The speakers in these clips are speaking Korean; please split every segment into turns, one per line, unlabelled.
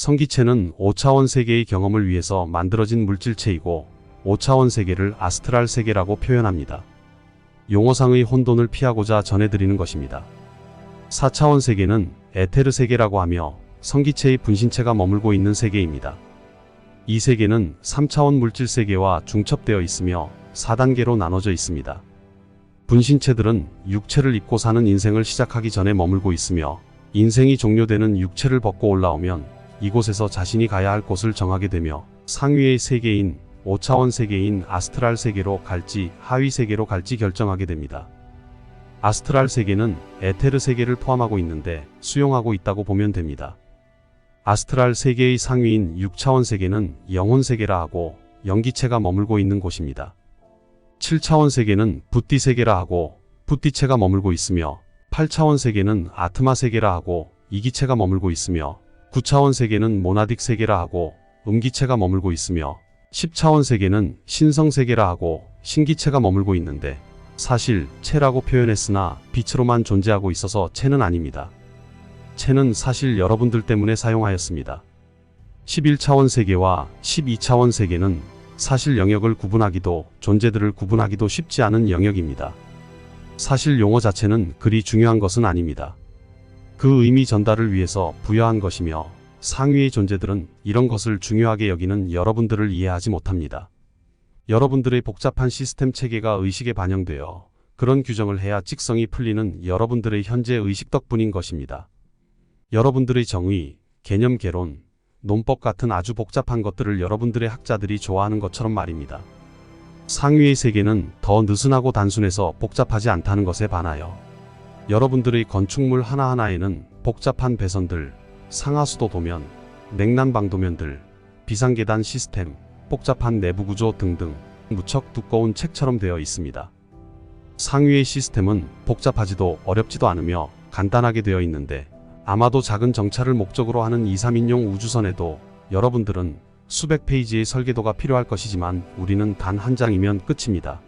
성기체는 5차원 세계의 경험을 위해서 만들어진 물질체이고 5차원 세계를 아스트랄 세계라고 표현합니다. 용어상의 혼돈을 피하고자 전해드리는 것입니다. 4차원 세계는 에테르 세계라고 하며 성기체의 분신체가 머물고 있는 세계입니다. 이 세계는 3차원 물질 세계와 중첩되어 있으며 4단계로 나눠져 있습니다. 분신체들은 육체를 입고 사는 인생을 시작하기 전에 머물고 있으며 인생이 종료되는 육체를 벗고 올라오면 이곳에서 자신이 가야 할 곳을 정하게 되며 상위의 세계인 5차원 세계인 아스트랄 세계로 갈지 하위 세계로 갈지 결정하게 됩니다. 아스트랄 세계는 에테르 세계를 포함하고 있는데 수용하고 있다고 보면 됩니다. 아스트랄 세계의 상위인 6차원 세계는 영혼 세계라 하고 영기체가 머물고 있는 곳입니다. 7차원 세계는 붓디 세계라 하고 붓디체가 머물고 있으며 8차원 세계는 아트마 세계라 하고 이기체가 머물고 있으며 9차원 세계는 모나딕 세계라 하고 음기체가 머물고 있으며 10차원 세계는 신성 세계라 하고 신기체가 머물고 있는데 사실 체라고 표현했으나 빛으로만 존재하고 있어서 체는 아닙니다. 체는 사실 여러분들 때문에 사용하였습니다. 11차원 세계와 12차원 세계는 사실 영역을 구분하기도 존재들을 구분하기도 쉽지 않은 영역입니다. 사실 용어 자체는 그리 중요한 것은 아닙니다. 그 의미 전달을 위해서 부여한 것이며 상위의 존재들은 이런 것을 중요하게 여기는 여러분들을 이해하지 못합니다. 여러분들의 복잡한 시스템 체계가 의식에 반영되어 그런 규정을 해야 직성이 풀리는 여러분들의 현재 의식 덕분인 것입니다. 여러분들의 정의, 개념 개론, 논법 같은 아주 복잡한 것들을 여러분들의 학자들이 좋아하는 것처럼 말입니다. 상위의 세계는 더 느슨하고 단순해서 복잡하지 않다는 것에 반하여 여러분들의 건축물 하나하나에는 복잡한 배선들, 상하수도 도면, 냉난방 도면들, 비상계단 시스템, 복잡한 내부 구조 등등 무척 두꺼운 책처럼 되어 있습니다. 상위의 시스템은 복잡하지도 어렵지도 않으며 간단하게 되어 있는데 아마도 작은 정찰을 목적으로 하는 2, 3인용 우주선에도 여러분들은 수백 페이지의 설계도가 필요할 것이지만 우리는 단 한 장이면 끝입니다.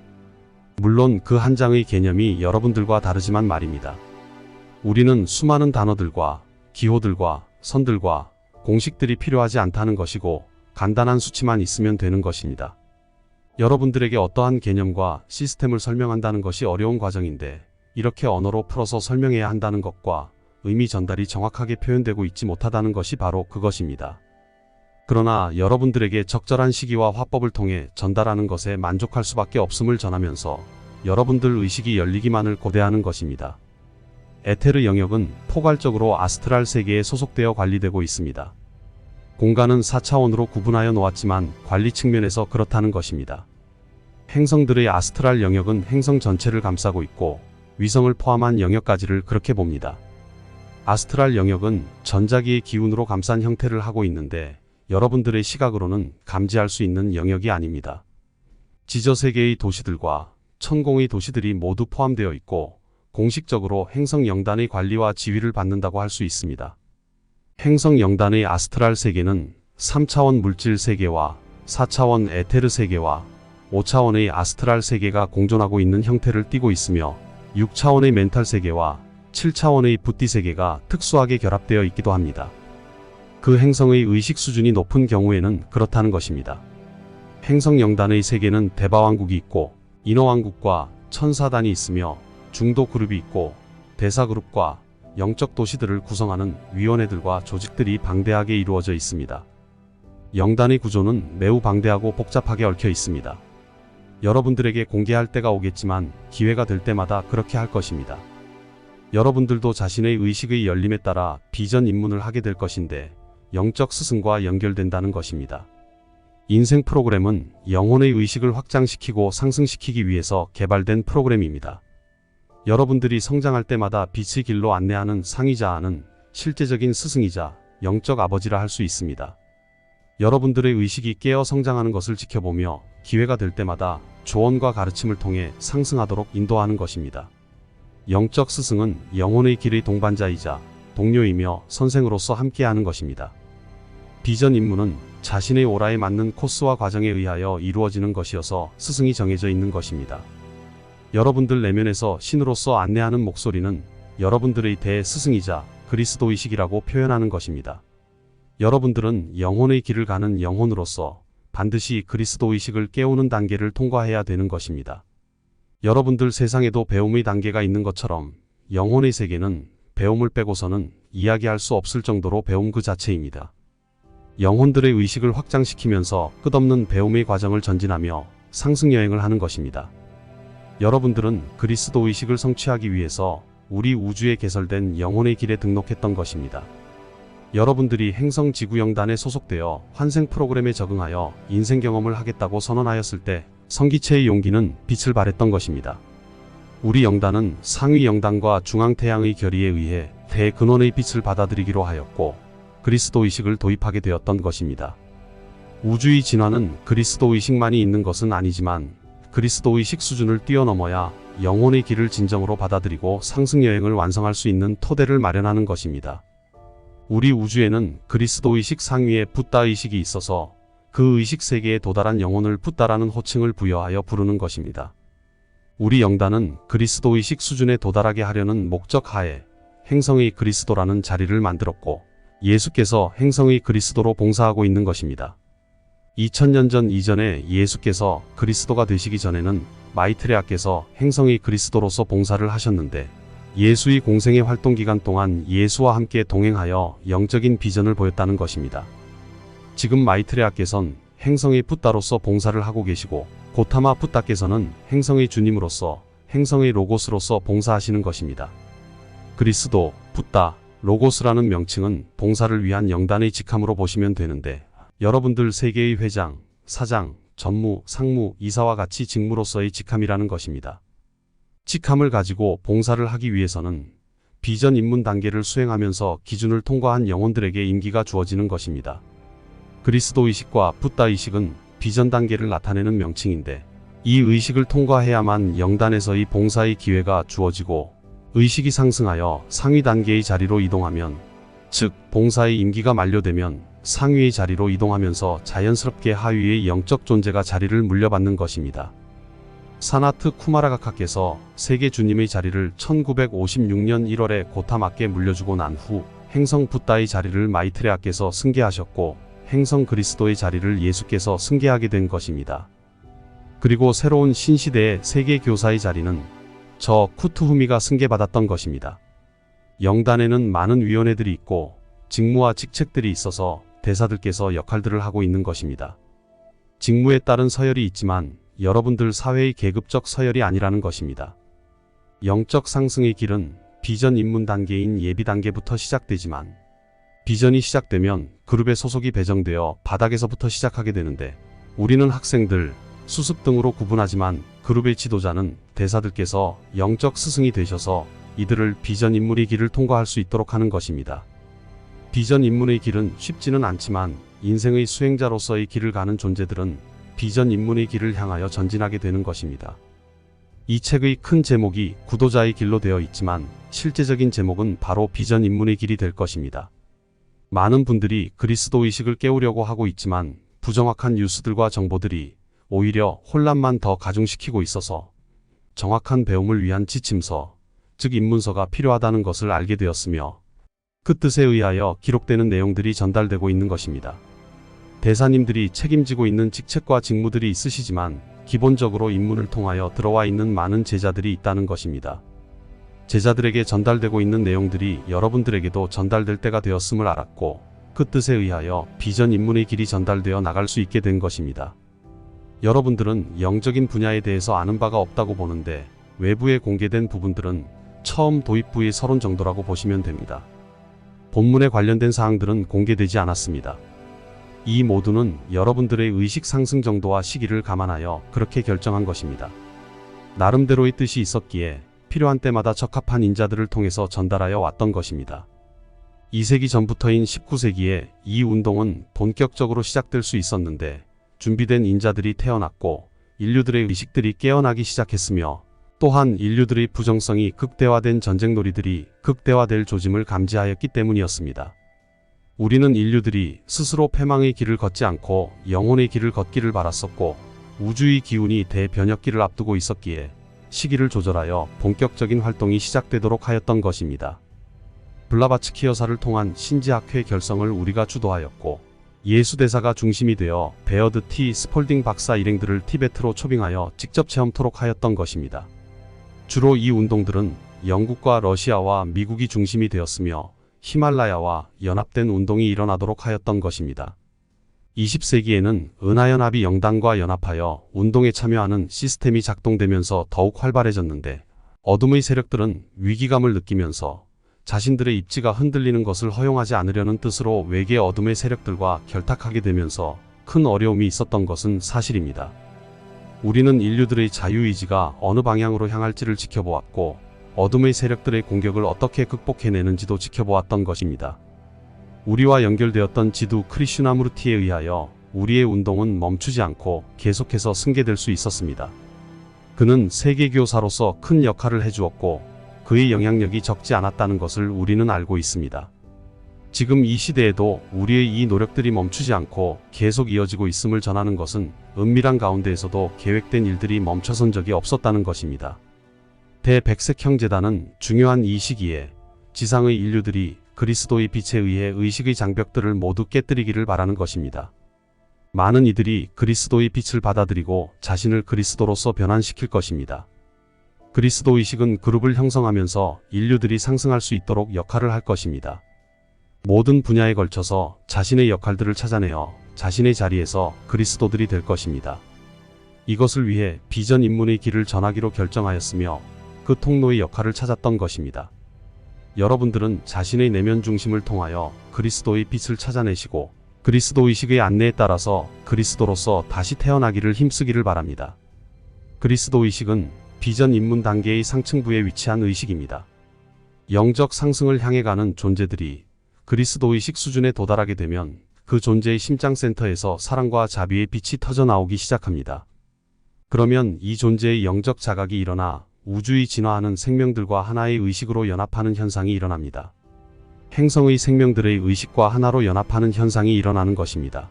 물론 그 한 장의 개념이 여러분들과 다르지만 말입니다. 우리는 수많은 단어들과 기호들과 선들과 공식들이 필요하지 않다는 것이고 간단한 수치만 있으면 되는 것입니다. 여러분들에게 어떠한 개념과 시스템을 설명한다는 것이 어려운 과정인데 이렇게 언어로 풀어서 설명해야 한다는 것과 의미 전달이 정확하게 표현되고 있지 못하다는 것이 바로 그것입니다. 그러나 여러분들에게 적절한 시기와 화법을 통해 전달하는 것에 만족할 수밖에 없음을 전하면서 여러분들 의식이 열리기만을 고대하는 것입니다. 에테르 영역은 포괄적으로 아스트랄 세계에 소속되어 관리되고 있습니다. 공간은 4차원으로 구분하여 놓았지만 관리 측면에서 그렇다는 것입니다. 행성들의 아스트랄 영역은 행성 전체를 감싸고 있고 위성을 포함한 영역까지를 그렇게 봅니다. 아스트랄 영역은 전자기의 기운으로 감싼 형태를 하고 있는데 여러분들의 시각으로는 감지할 수 있는 영역이 아닙니다. 지저세계의 도시들과 천공의 도시들이 모두 포함되어 있고 공식적으로 행성 영단의 관리와 지휘를 받는다고 할 수 있습니다. 행성 영단의 아스트랄 세계는 3차원 물질 세계와 4차원 에테르 세계와 5차원의 아스트랄 세계가 공존하고 있는 형태를 띠고 있으며 6차원의 멘탈 세계와 7차원의 붓디 세계가 특수하게 결합되어 있기도 합니다. 그 행성의 의식 수준이 높은 경우에는 그렇다는 것입니다. 행성 영단의 세계는 대바왕국이 있고 인어왕국과 천사단이 있으며 중도 그룹이 있고 대사그룹과 영적 도시들을 구성하는 위원회들과 조직들이 방대하게 이루어져 있습니다. 영단의 구조는 매우 방대하고 복잡하게 얽혀 있습니다. 여러분들에게 공개할 때가 오겠지만 기회가 될 때마다 그렇게 할 것입니다. 여러분들도 자신의 의식의 열림에 따라 비전 입문을 하게 될 것인데 영적 스승과 연결된다는 것입니다. 인생 프로그램은 영혼의 의식을 확장시키고 상승시키기 위해서 개발된 프로그램입니다. 여러분들이 성장할 때마다 빛의 길로 안내하는 상위자아는 실제적인 스승이자 영적 아버지라 할 수 있습니다. 여러분들의 의식이 깨어 성장하는 것을 지켜보며 기회가 될 때마다 조언과 가르침을 통해 상승하도록 인도하는 것입니다. 영적 스승은 영혼의 길의 동반자이자 동료이며 선생으로서 함께하는 것입니다. 비전 임무는 자신의 오라에 맞는 코스와 과정에 의하여 이루어지는 것이어서 스승이 정해져 있는 것입니다. 여러분들 내면에서 신으로서 안내하는 목소리는 여러분들의 대스승이자 그리스도의식이라고 표현하는 것입니다. 여러분들은 영혼의 길을 가는 영혼으로서 반드시 그리스도 의식을 깨우는 단계를 통과해야 되는 것입니다. 여러분들 세상에도 배움의 단계가 있는 것처럼 영혼의 세계는 배움을 빼고서는 이야기할 수 없을 정도로 배움 그 자체입니다. 영혼들의 의식을 확장시키면서 끝없는 배움의 과정을 전진하며 상승 여행을 하는 것입니다. 여러분들은 그리스도 의식을 성취하기 위해서 우리 우주에 개설된 영혼의 길에 등록했던 것입니다. 여러분들이 행성 지구영단에 소속되어 환생 프로그램에 적응하여 인생 경험을 하겠다고 선언하였을 때 성기체의 용기는 빛을 발했던 것입니다. 우리 영단은 상위 영단과 중앙태양의 결의에 의해 대근원의 빛을 받아들이기로 하였고 그리스도 의식을 도입하게 되었던 것입니다. 우주의 진화는 그리스도 의식만이 있는 것은 아니지만 그리스도 의식 수준을 뛰어넘어야 영혼의 길을 진정으로 받아들이고 상승 여행을 완성할 수 있는 토대를 마련하는 것입니다. 우리 우주에는 그리스도 의식 상위에 붓다 의식이 있어서 그 의식 세계에 도달한 영혼을 붓다라는 호칭을 부여하여 부르는 것입니다. 우리 영단은 그리스도 의식 수준에 도달하게 하려는 목적 하에 행성의 그리스도라는 자리를 만들었고 예수께서 행성의 그리스도로 봉사하고 있는 것입니다. 2000년 전 이전에 예수께서 그리스도가 되시기 전에는 마이트레아께서 행성의 그리스도로서 봉사를 하셨는데 예수의 공생의 활동 기간 동안 예수와 함께 동행하여 영적인 비전을 보였다는 것입니다. 지금 마이트레아께서는 행성의 붓다로서 봉사를 하고 계시고 고타마 붓다께서는 행성의 주님으로서 행성의 로고스로서 봉사하시는 것입니다. 그리스도, 붓다, 로고스라는 명칭은 봉사를 위한 영단의 직함으로 보시면 되는데 여러분들 세계의 회장, 사장, 전무, 상무, 이사와 같이 직무로서의 직함이라는 것입니다. 직함을 가지고 봉사를 하기 위해서는 비전 입문 단계를 수행하면서 기준을 통과한 영혼들에게 임기가 주어지는 것입니다. 그리스도 의식과 붓다 의식은 비전 단계를 나타내는 명칭인데 이 의식을 통과해야만 영단에서의 봉사의 기회가 주어지고 의식이 상승하여 상위 단계의 자리로 이동하면 즉 봉사의 임기가 만료되면 상위의 자리로 이동하면서 자연스럽게 하위의 영적 존재가 자리를 물려받는 것입니다. 사나트 쿠마라가카께서 세계 주님의 자리를 1956년 1월에 고타마께 물려주고 난 후 행성 붓다의 자리를 마이트레아께서 승계하셨고 행성 그리스도의 자리를 예수께서 승계하게 된 것입니다. 그리고 새로운 신시대의 세계 교사의 자리는 저 쿠투후미가 승계받았던 것입니다. 영단에는 많은 위원회들이 있고 직무와 직책들이 있어서 대사들께서 역할들을 하고 있는 것입니다. 직무에 따른 서열이 있지만 여러분들 사회의 계급적 서열이 아니라는 것입니다. 영적 상승의 길은 비전 입문 단계인 예비 단계부터 시작되지만 비전이 시작되면 그룹에 소속이 배정되어 바닥에서부터 시작하게 되는데 우리는 학생들, 수습 등으로 구분하지만 그룹의 지도자는 대사들께서 영적 스승이 되셔서 이들을 비전 입문의 길을 통과할 수 있도록 하는 것입니다. 비전 입문의 길은 쉽지는 않지만 인생의 수행자로서의 길을 가는 존재들은 비전 입문의 길을 향하여 전진하게 되는 것입니다. 이 책의 큰 제목이 구도자의 길로 되어 있지만 실제적인 제목은 바로 비전 입문의 길이 될 것입니다. 많은 분들이 그리스도 의식을 깨우려고 하고 있지만 부정확한 뉴스들과 정보들이 오히려 혼란만 더 가중시키고 있어서 정확한 배움을 위한 지침서, 즉 입문서가 필요하다는 것을 알게 되었으며 그 뜻에 의하여 기록되는 내용들이 전달되고 있는 것입니다. 대사님들이 책임지고 있는 직책과 직무들이 있으시지만 기본적으로 입문을 통하여 들어와 있는 많은 제자들이 있다는 것입니다. 제자들에게 전달되고 있는 내용들이 여러분들에게도 전달될 때가 되었음을 알았고 그 뜻에 의하여 비전 입문의 길이 전달되어 나갈 수 있게 된 것입니다. 여러분들은 영적인 분야에 대해서 아는 바가 없다고 보는데 외부에 공개된 부분들은 처음 도입부의 서론 정도라고 보시면 됩니다. 본문에 관련된 사항들은 공개되지 않았습니다. 이 모두는 여러분들의 의식 상승 정도와 시기를 감안하여 그렇게 결정한 것입니다. 나름대로의 뜻이 있었기에 필요한 때마다 적합한 인자들을 통해서 전달하여 왔던 것입니다. 2세기 전부터인 19세기에 이 운동은 본격적으로 시작될 수 있었는데 준비된 인자들이 태어났고 인류들의 의식들이 깨어나기 시작했으며 또한 인류들의 부정성이 극대화된 전쟁놀이들이 극대화될 조짐을 감지하였기 때문이었습니다. 우리는 인류들이 스스로 패망의 길을 걷지 않고 영혼의 길을 걷기를 바랐었고 우주의 기운이 대변혁기를 앞두고 있었기에 시기를 조절하여 본격적인 활동이 시작되도록 하였던 것입니다. 블라바츠키 여사를 통한 신지학회 결성을 우리가 주도하였고, 예수대사가 중심이 되어 베어드 T. 스폴딩 박사 일행들을 티베트로 초빙하여 직접 체험토록 하였던 것입니다. 주로 이 운동들은 영국과 러시아와 미국이 중심이 되었으며 히말라야와 연합된 운동이 일어나도록 하였던 것입니다. 20세기에는 은하연합이 영단과 연합하여 운동에 참여하는 시스템이 작동되면서 더욱 활발해졌는데, 어둠의 세력들은 위기감을 느끼면서 자신들의 입지가 흔들리는 것을 허용하지 않으려는 뜻으로 외계 어둠의 세력들과 결탁하게 되면서 큰 어려움이 있었던 것은 사실입니다. 우리는 인류들의 자유의지가 어느 방향으로 향할지를 지켜보았고, 어둠의 세력들의 공격을 어떻게 극복해내는지도 지켜보았던 것입니다. 우리와 연결되었던 지두 크리슈나무르티에 의하여 우리의 운동은 멈추지 않고 계속해서 승계될 수 있었습니다. 그는 세계교사로서 큰 역할을 해주었고, 그의 영향력이 적지 않았다는 것을 우리는 알고 있습니다. 지금 이 시대에도 우리의 이 노력들이 멈추지 않고 계속 이어지고 있음을 전하는 것은 은밀한 가운데에서도 계획된 일들이 멈춰선 적이 없었다는 것입니다. 대백색형제단은 중요한 이 시기에 지상의 인류들이 그리스도의 빛에 의해 의식의 장벽들을 모두 깨뜨리기를 바라는 것입니다. 많은 이들이 그리스도의 빛을 받아들이고 자신을 그리스도로서 변환시킬 것입니다. 그리스도 의식은 그룹을 형성하면서 인류들이 상승할 수 있도록 역할을 할 것입니다. 모든 분야에 걸쳐서 자신의 역할들을 찾아내어 자신의 자리에서 그리스도들이 될 것입니다. 이것을 위해 비전 입문의 길을 전하기로 결정하였으며 그 통로의 역할을 찾았던 것입니다. 여러분들은 자신의 내면 중심을 통하여 그리스도의 빛을 찾아내시고 그리스도 의식의 안내에 따라서 그리스도로서 다시 태어나기를 힘쓰기를 바랍니다. 그리스도 의식은 비전 입문 단계의 상층부에 위치한 의식입니다. 영적 상승을 향해 가는 존재들이 그리스도의식 수준에 도달하게 되면 그 존재의 심장센터에서 사랑과 자비의 빛이 터져 나오기 시작합니다. 그러면 이 존재의 영적 자각이 일어나 우주의 진화하는 생명들과 하나의 의식으로 연합하는 현상이 일어납니다. 행성의 생명들의 의식과 하나로 연합하는 현상이 일어나는 것입니다.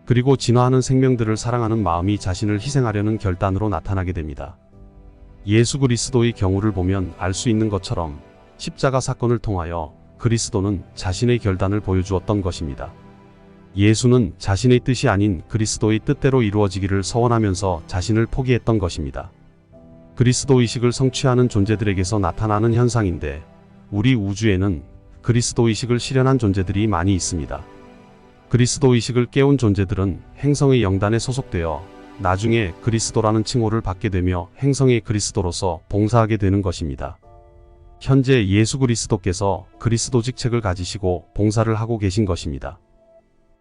그리고 진화하는 생명들을 사랑하는 마음이 자신을 희생하려는 결단으로 나타나게 됩니다. 예수 그리스도의 경우를 보면 알 수 있는 것처럼 십자가 사건을 통하여 그리스도는 자신의 결단을 보여주었던 것입니다. 예수는 자신의 뜻이 아닌 그리스도의 뜻대로 이루어지기를 서원하면서 자신을 포기했던 것입니다. 그리스도 의식을 성취하는 존재들에게서 나타나는 현상인데, 우리 우주에는 그리스도 의식을 실현한 존재들이 많이 있습니다. 그리스도 의식을 깨운 존재들은 행성의 영단에 소속되어 나중에 그리스도라는 칭호를 받게 되며 행성의 그리스도로서 봉사하게 되는 것입니다. 현재 예수 그리스도께서 그리스도 직책을 가지시고 봉사를 하고 계신 것입니다.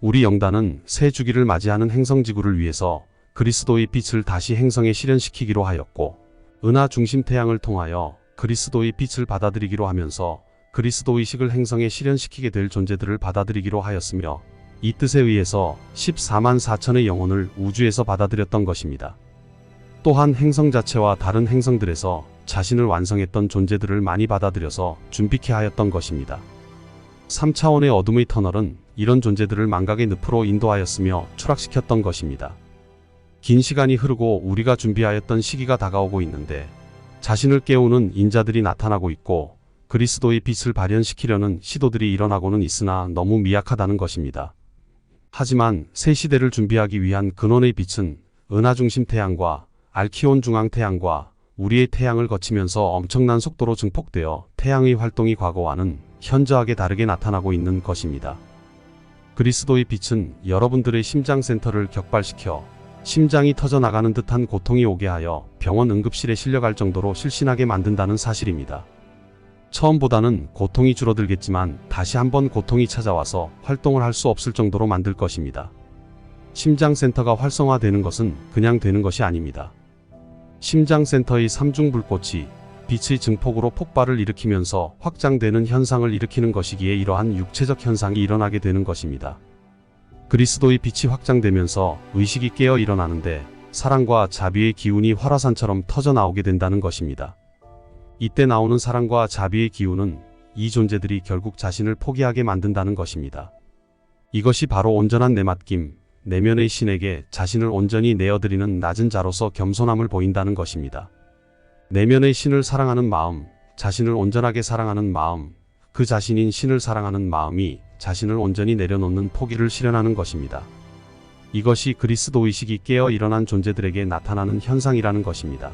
우리 영단은 새 주기를 맞이하는 행성지구를 위해서 그리스도의 빛을 다시 행성에 실현시키기로 하였고, 은하 중심 태양을 통하여 그리스도의 빛을 받아들이기로 하면서 그리스도 의식을 행성에 실현시키게 될 존재들을 받아들이기로 하였으며, 이 뜻에 의해서 14만 4천의 영혼을 우주에서 받아들였던 것입니다. 또한 행성 자체와 다른 행성들에서 자신을 완성했던 존재들을 많이 받아들여서 준비케 하였던 것입니다. 3차원의 어둠의 터널은 이런 존재들을 망각의 늪으로 인도하였으며 추락시켰던 것입니다. 긴 시간이 흐르고 우리가 준비하였던 시기가 다가오고 있는데, 자신을 깨우는 인자들이 나타나고 있고 그리스도의 빛을 발현시키려는 시도들이 일어나고는 있으나 너무 미약하다는 것입니다. 하지만 새 시대를 준비하기 위한 근원의 빛은 은하 중심 태양과 알키온 중앙 태양과 우리의 태양을 거치면서 엄청난 속도로 증폭되어 태양의 활동이 과거와는 현저하게 다르게 나타나고 있는 것입니다. 그리스도의 빛은 여러분들의 심장센터를 격발시켜 심장이 터져나가는 듯한 고통이 오게 하여 병원 응급실에 실려갈 정도로 실신하게 만든다는 사실입니다. 처음보다는 고통이 줄어들겠지만 다시 한번 고통이 찾아와서 활동을 할 수 없을 정도로 만들 것입니다. 심장센터가 활성화되는 것은 그냥 되는 것이 아닙니다. 심장센터의 삼중불꽃이 빛의 증폭으로 폭발을 일으키면서 확장되는 현상을 일으키는 것이기에 이러한 육체적 현상이 일어나게 되는 것입니다. 그리스도의 빛이 확장되면서 의식이 깨어 일어나는데 사랑과 자비의 기운이 활화산처럼 터져 나오게 된다는 것입니다. 이때 나오는 사랑과 자비의 기운은 이 존재들이 결국 자신을 포기하게 만든다는 것입니다. 이것이 바로 온전한 내맡김, 내면의 신에게 자신을 온전히 내어드리는 낮은 자로서 겸손함을 보인다는 것입니다. 내면의 신을 사랑하는 마음, 자신을 온전하게 사랑하는 마음, 그 자신인 신을 사랑하는 마음이 자신을 온전히 내려놓는 포기를 실현하는 것입니다. 이것이 그리스도 의식이 깨어 일어난 존재들에게 나타나는 현상이라는 것입니다.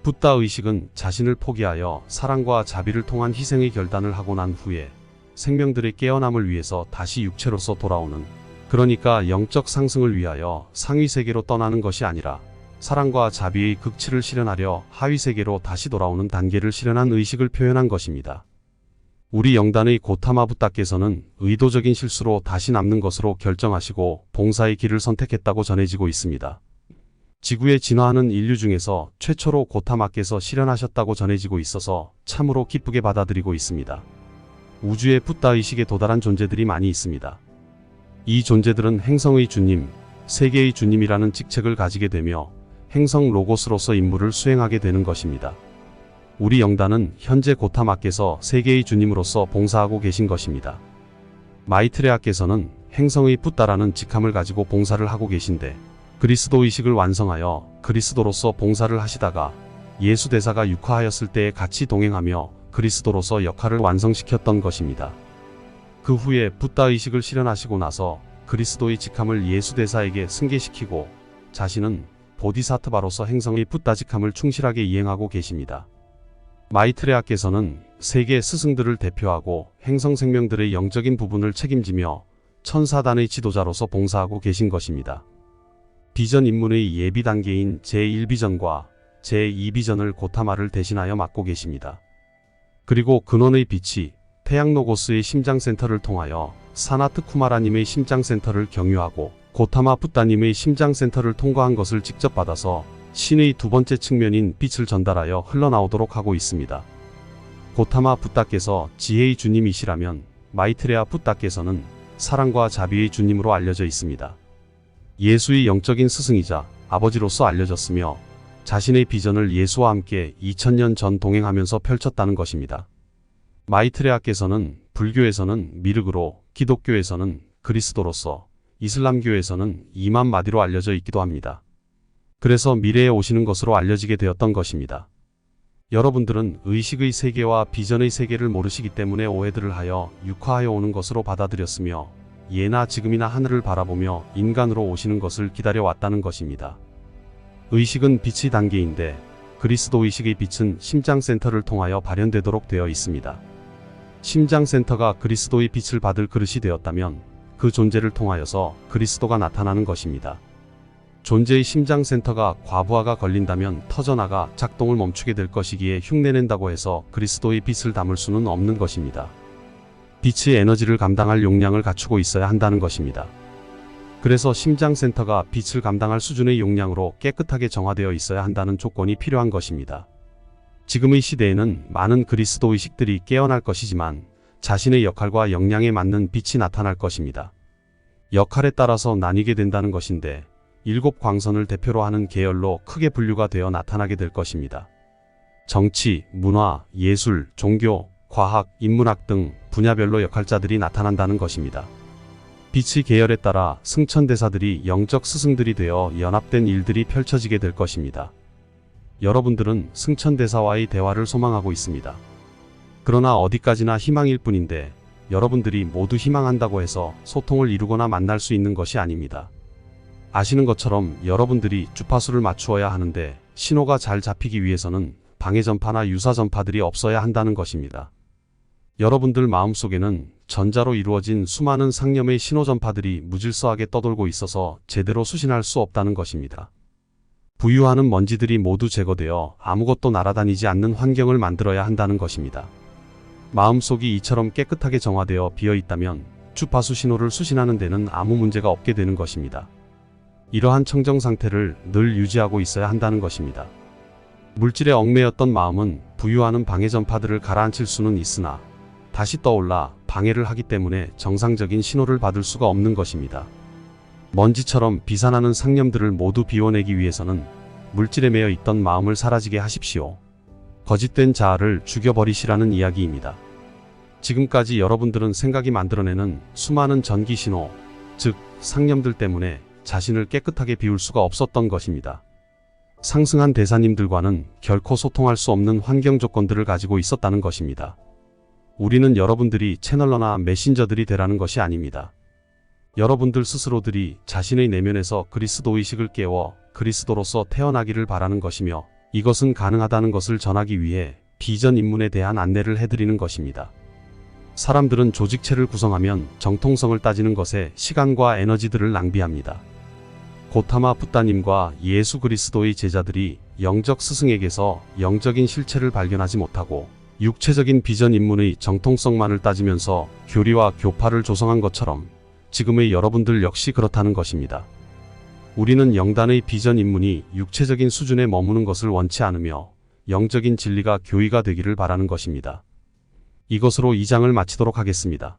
붓다 의식은 자신을 포기하여 사랑과 자비를 통한 희생의 결단을 하고 난 후에 생명들의 깨어남을 위해서 다시 육체로서 돌아오는, 그러니까 영적 상승을 위하여 상위 세계로 떠나는 것이 아니라 사랑과 자비의 극치를 실현하려 하위 세계로 다시 돌아오는 단계를 실현한 의식을 표현한 것입니다. 우리 영단의 고타마 붓다께서는 의도적인 실수로 다시 남는 것으로 결정하시고 봉사의 길을 선택했다고 전해지고 있습니다. 지구에 진화하는 인류 중에서 최초로 고타마께서 실현하셨다고 전해지고 있어서 참으로 기쁘게 받아들이고 있습니다. 우주의 붓다 의식에 도달한 존재들이 많이 있습니다. 이 존재들은 행성의 주님, 세계의 주님이라는 직책을 가지게 되며 행성 로고스로서 임무를 수행하게 되는 것입니다. 우리 영단은 현재 고타마께서 세계의 주님으로서 봉사하고 계신 것입니다. 마이트레아께서는 행성의 붓다라는 직함을 가지고 봉사를 하고 계신데 그리스도 의식을 완성하여 그리스도로서 봉사를 하시다가 예수 대사가 육화하였을 때에 같이 동행하며 그리스도로서 역할을 완성시켰던 것입니다. 그 후에 붓다 의식을 실현하시고 나서 그리스도의 직함을 예수 대사에게 승계시키고 자신은 보디사트바로서 행성의 붓다 직함을 충실하게 이행하고 계십니다. 마이트레아께서는 세계 스승들을 대표하고 행성 생명들의 영적인 부분을 책임지며 천사단의 지도자로서 봉사하고 계신 것입니다. 비전 입문의 예비 단계인 제1비전과 제2비전을 고타마를 대신하여 맡고 계십니다. 그리고 근원의 빛이 태양로고스의 심장센터를 통하여 사나트 쿠마라님의 심장센터를 경유하고 고타마 붓다님의 심장센터를 통과한 것을 직접 받아서 신의 두 번째 측면인 빛을 전달하여 흘러나오도록 하고 있습니다. 고타마 붓다께서 지혜의 주님이시라면 마이트레아 붓다께서는 사랑과 자비의 주님으로 알려져 있습니다. 예수의 영적인 스승이자 아버지로서 알려졌으며 자신의 비전을 예수와 함께 2000년 전 동행하면서 펼쳤다는 것입니다. 마이트레아께서는 불교에서는 미륵으로, 기독교에서는 그리스도로서, 이슬람교에서는 이만 마디로 알려져 있기도 합니다. 그래서 미래에 오시는 것으로 알려지게 되었던 것입니다. 여러분들은 의식의 세계와 비전의 세계를 모르시기 때문에 오해들을 하여 육화하여 오는 것으로 받아들였으며 예나 지금이나 하늘을 바라보며 인간으로 오시는 것을 기다려왔다는 것입니다. 의식은 빛의 단계인데 그리스도 의식의 빛은 심장센터를 통하여 발현되도록 되어 있습니다. 심장센터가 그리스도의 빛을 받을 그릇이 되었다면 그 존재를 통하여서 그리스도가 나타나는 것입니다. 존재의 심장센터가 과부하가 걸린다면 터져나가 작동을 멈추게 될 것이기에 흉내낸다고 해서 그리스도의 빛을 담을 수는 없는 것입니다. 빛의 에너지를 감당할 용량을 갖추고 있어야 한다는 것입니다. 그래서 심장센터가 빛을 감당할 수준의 용량으로 깨끗하게 정화되어 있어야 한다는 조건이 필요한 것입니다. 지금의 시대에는 많은 그리스도 의식들이 깨어날 것이지만 자신의 역할과 역량에 맞는 빛이 나타날 것입니다. 역할에 따라서 나뉘게 된다는 것인데 7광선을 대표로 하는 계열로 크게 분류가 되어 나타나게 될 것입니다. 정치, 문화, 예술, 종교, 과학, 인문학 등 분야별로 역할자들이 나타난다는 것입니다. 빛의 계열에 따라 승천대사들이 영적 스승들이 되어 연합된 일들이 펼쳐지게 될 것입니다. 여러분들은 승천대사와의 대화를 소망하고 있습니다. 그러나 어디까지나 희망일 뿐인데 여러분들이 모두 희망한다고 해서 소통을 이루거나 만날 수 있는 것이 아닙니다. 아시는 것처럼 여러분들이 주파수를 맞추어야 하는데 신호가 잘 잡히기 위해서는 방해전파나 유사전파들이 없어야 한다는 것입니다. 여러분들 마음속에는 전자로 이루어진 수많은 상념의 신호전파들이 무질서하게 떠돌고 있어서 제대로 수신할 수 없다는 것입니다. 부유하는 먼지들이 모두 제거되어 아무것도 날아다니지 않는 환경을 만들어야 한다는 것입니다. 마음속이 이처럼 깨끗하게 정화되어 비어있다면 주파수 신호를 수신하는 데는 아무 문제가 없게 되는 것입니다. 이러한 청정 상태를 늘 유지하고 있어야 한다는 것입니다. 물질에 얽매였던 마음은 부유하는 방해 전파들을 가라앉힐 수는 있으나 다시 떠올라 방해를 하기 때문에 정상적인 신호를 받을 수가 없는 것입니다. 먼지처럼 비산하는 상념들을 모두 비워내기 위해서는 물질에 매여 있던 마음을 사라지게 하십시오. 거짓된 자아를 죽여버리시라는 이야기입니다. 지금까지 여러분들은 생각이 만들어내는 수많은 전기 신호, 즉 상념들 때문에 자신을 깨끗하게 비울 수가 없었던 것입니다. 상승한 대사님들과는 결코 소통할 수 없는 환경 조건들을 가지고 있었다는 것입니다. 우리는 여러분들이 채널러나 메신저들이 되라는 것이 아닙니다. 여러분들 스스로들이 자신의 내면에서 그리스도의식을 깨워 그리스도로서 태어나기를 바라는 것이며, 이것은 가능하다는 것을 전하기 위해 비전 입문에 대한 안내를 해드리는 것입니다. 사람들은 조직체를 구성하면 정통성을 따지는 것에 시간과 에너지들을 낭비합니다. 고타마 붓다님과 예수 그리스도의 제자들이 영적 스승에게서 영적인 실체를 발견하지 못하고 육체적인 비전 입문의 정통성만을 따지면서 교리와 교파를 조성한 것처럼 지금의 여러분들 역시 그렇다는 것입니다. 우리는 영단의 비전 입문이 육체적인 수준에 머무는 것을 원치 않으며 영적인 진리가 교의가 되기를 바라는 것입니다. 이것으로 2장을 마치도록 하겠습니다.